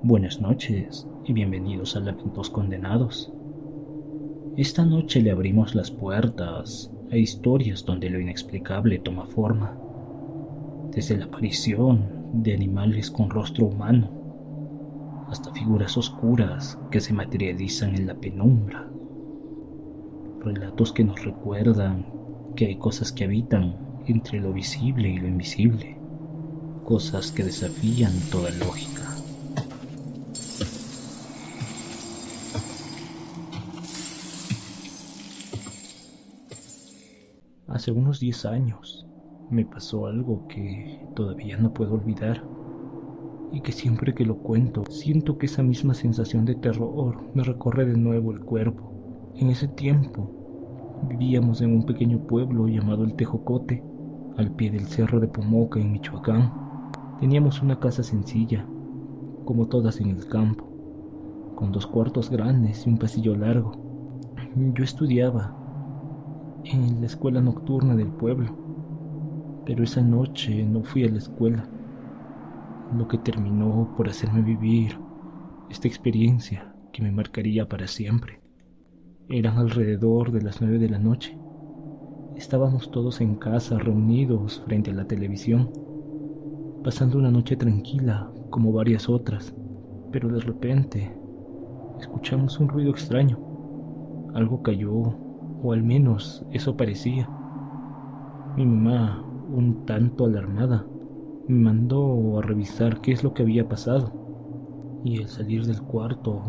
Buenas noches y bienvenidos a Lamentos Condenados. Esta noche le abrimos las puertas a historias donde lo inexplicable toma forma, desde la aparición de animales con rostro humano hasta figuras oscuras que se materializan en la penumbra. Relatos que nos recuerdan que hay cosas que habitan entre lo visible y lo invisible, cosas que desafían toda lógica. Hace unos 10 años me pasó algo que todavía no puedo olvidar y que siempre que lo cuento siento que esa misma sensación de terror me recorre de nuevo el cuerpo. En ese tiempo vivíamos en un pequeño pueblo llamado El Tejocote, al pie del cerro de Pomoca en Michoacán. Teníamos una casa sencilla, como todas en el campo, con 2 cuartos grandes y un pasillo largo. Yo estudiaba en la escuela nocturna del pueblo, pero esa noche no fui a la escuela, lo que terminó por hacerme vivir esta experiencia que me marcaría para siempre. Eran alrededor de las 9 de la noche. Estábamos todos en casa reunidos frente a la televisión, pasando una noche tranquila como varias otras, pero de repente escuchamos un ruido extraño. Algo cayó, o al menos eso parecía. Mi mamá, un tanto alarmada, me mandó a revisar qué es lo que había pasado, y al salir del cuarto,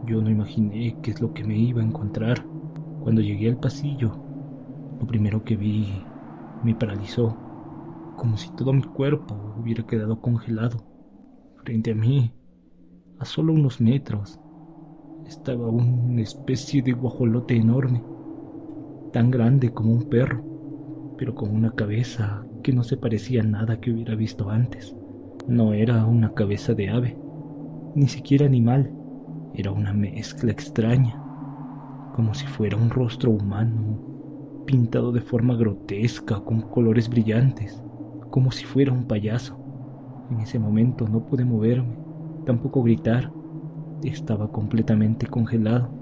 yo no imaginé qué es lo que me iba a encontrar. Cuando llegué al pasillo, lo primero que vi me paralizó, como si todo mi cuerpo hubiera quedado congelado. Frente a mí, a solo unos metros, estaba una especie de guajolote enorme, tan grande como un perro, pero con una cabeza que no se parecía a nada que hubiera visto antes. No era una cabeza de ave, ni siquiera animal, era una mezcla extraña, como si fuera un rostro humano, pintado de forma grotesca con colores brillantes, como si fuera un payaso. En ese momento no pude moverme, tampoco gritar, estaba completamente congelado,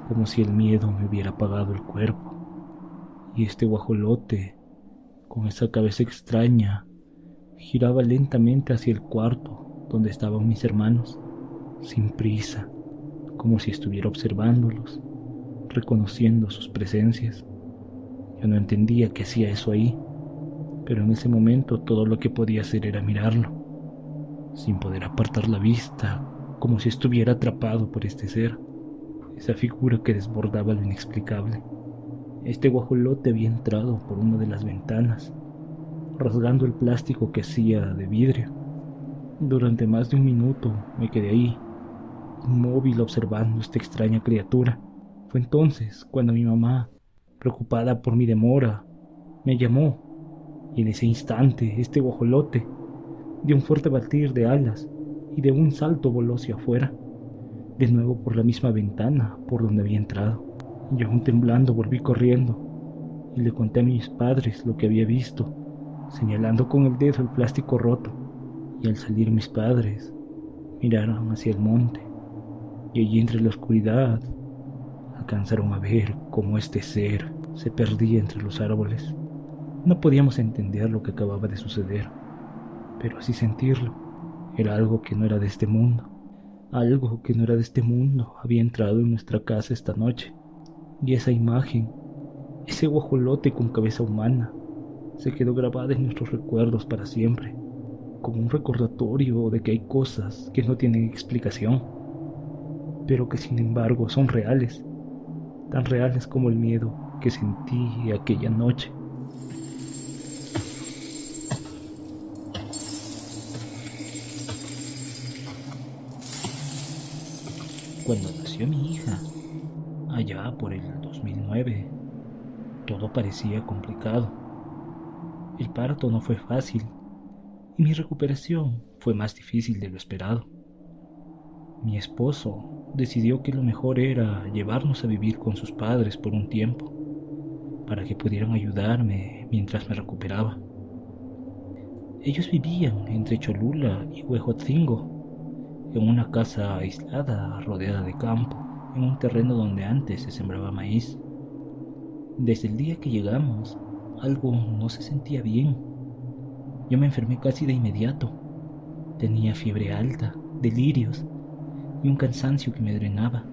como si el miedo me hubiera apagado el cuerpo. Y este guajolote, con esa cabeza extraña, giraba lentamente hacia el cuarto donde estaban mis hermanos, sin prisa, como si estuviera observándolos, reconociendo sus presencias. Yo no entendía qué hacía eso ahí, pero en ese momento todo lo que podía hacer era mirarlo, sin poder apartar la vista, como si estuviera atrapado por este ser, esa figura que desbordaba lo inexplicable. Este guajolote había entrado por una de las ventanas, rasgando el plástico que hacía de vidrio. Durante más de un minuto me quedé ahí, inmóvil observando esta extraña criatura. Fue entonces cuando mi mamá, preocupada por mi demora, me llamó, y en ese instante este guajolote dio un fuerte batir de alas y de un salto voló hacia afuera, de nuevo por la misma ventana por donde había entrado. Yo, aún temblando, volví corriendo y le conté a mis padres lo que había visto, señalando con el dedo el plástico roto. Y al salir mis padres miraron hacia el monte, y allí entre la oscuridad alcanzaron a ver cómo este ser se perdía entre los árboles. No podíamos entender lo que acababa de suceder, pero así sentirlo. Era algo que no era de este mundo. Algo que no era de este mundo había entrado en nuestra casa esta noche. Y esa imagen, ese guajolote con cabeza humana, se quedó grabada en nuestros recuerdos para siempre, como un recordatorio de que hay cosas que no tienen explicación, pero que sin embargo son reales, tan reales como el miedo que sentí aquella noche. Cuando nació mi hija, allá por el 2009, todo parecía complicado. El parto no fue fácil y mi recuperación fue más difícil de lo esperado. Mi esposo decidió que lo mejor era llevarnos a vivir con sus padres por un tiempo, para que pudieran ayudarme mientras me recuperaba. Ellos vivían entre Cholula y Huejotzingo, en una casa aislada, rodeada de campo, en un terreno donde antes se sembraba maíz. Desde el día que llegamos, algo no se sentía bien. Yo me enfermé casi de inmediato. Tenía fiebre alta, delirios y un cansancio que me drenaba.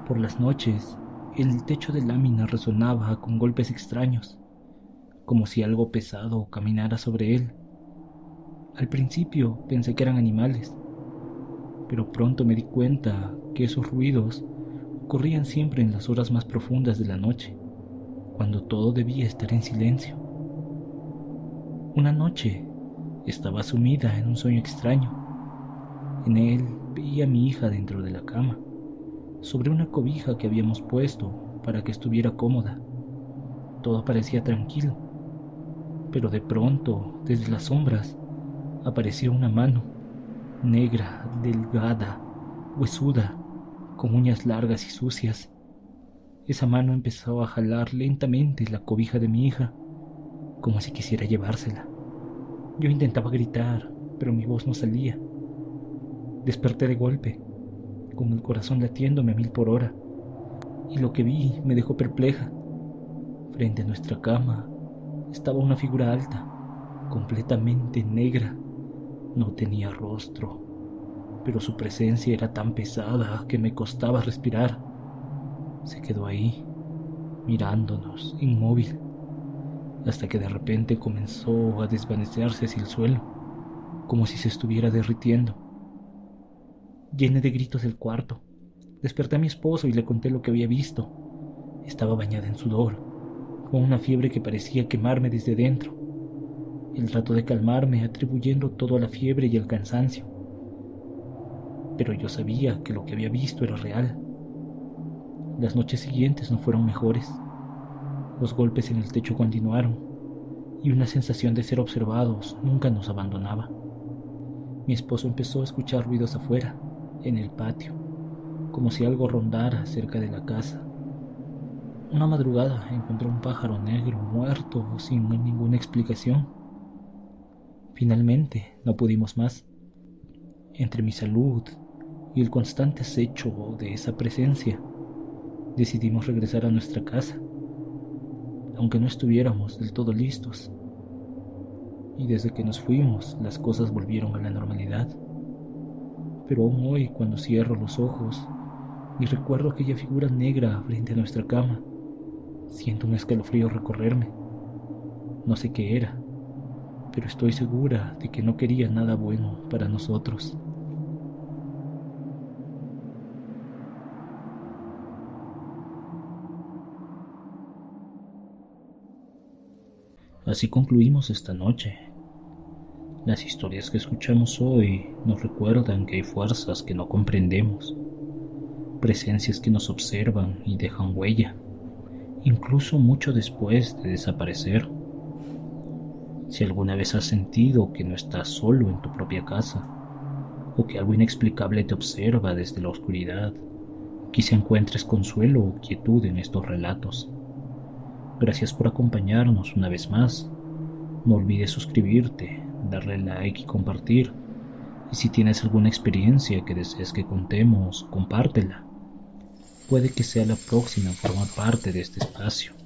Por las noches, el techo de lámina resonaba con golpes extraños, como si algo pesado caminara sobre él. Al principio pensé que eran animales, pero pronto me di cuenta que esos ruidos ocurrían siempre en las horas más profundas de la noche, cuando todo debía estar en silencio. Una noche estaba sumida en un sueño extraño. En él veía a mi hija dentro de la cama, sobre una cobija que habíamos puesto para que estuviera cómoda. Todo parecía tranquilo, pero de pronto, desde las sombras, apareció una mano, negra, delgada, huesuda, con uñas largas y sucias. Esa mano empezó a jalar lentamente la cobija de mi hija, como si quisiera llevársela. Yo intentaba gritar, pero mi voz no salía. Desperté de golpe, con el corazón latiéndome a 1000 por hora, y lo que vi me dejó perpleja. Frente a nuestra cama estaba una figura alta, completamente negra. No tenía rostro, pero su presencia era tan pesada que me costaba respirar. Se quedó ahí, mirándonos, inmóvil, hasta que de repente comenzó a desvanecerse hacia el suelo, como si se estuviera derritiendo. Llené de gritos el cuarto. Desperté a mi esposo y le conté lo que había visto. Estaba bañada en sudor, con una fiebre que parecía quemarme desde dentro. Él trató de calmarme, atribuyendo todo a la fiebre y al cansancio. Pero yo sabía que lo que había visto era real. Las noches siguientes no fueron mejores. Los golpes en el techo continuaron, y una sensación de ser observados nunca nos abandonaba. Mi esposo empezó a escuchar ruidos afuera, en el patio, como si algo rondara cerca de la casa. Una madrugada encontró un pájaro negro muerto sin ninguna explicación. Finalmente no pudimos más. Entre mi salud y el constante acecho de esa presencia, decidimos regresar a nuestra casa, aunque no estuviéramos del todo listos. Y desde que nos fuimos, las cosas volvieron a la normalidad. Pero aún hoy, cuando cierro los ojos y recuerdo aquella figura negra frente a nuestra cama, siento un escalofrío recorrerme. No sé qué era, pero estoy segura de que no quería nada bueno para nosotros. Así concluimos esta noche. Las historias que escuchamos hoy nos recuerdan que hay fuerzas que no comprendemos, presencias que nos observan y dejan huella, incluso mucho después de desaparecer. Si alguna vez has sentido que no estás solo en tu propia casa, o que algo inexplicable te observa desde la oscuridad, quizá encuentres consuelo o quietud en estos relatos. Gracias por acompañarnos una vez más. No olvides suscribirte, darle like y compartir. Y si tienes alguna experiencia que desees que contemos, compártela. Puede que sea la próxima en formar parte de este espacio.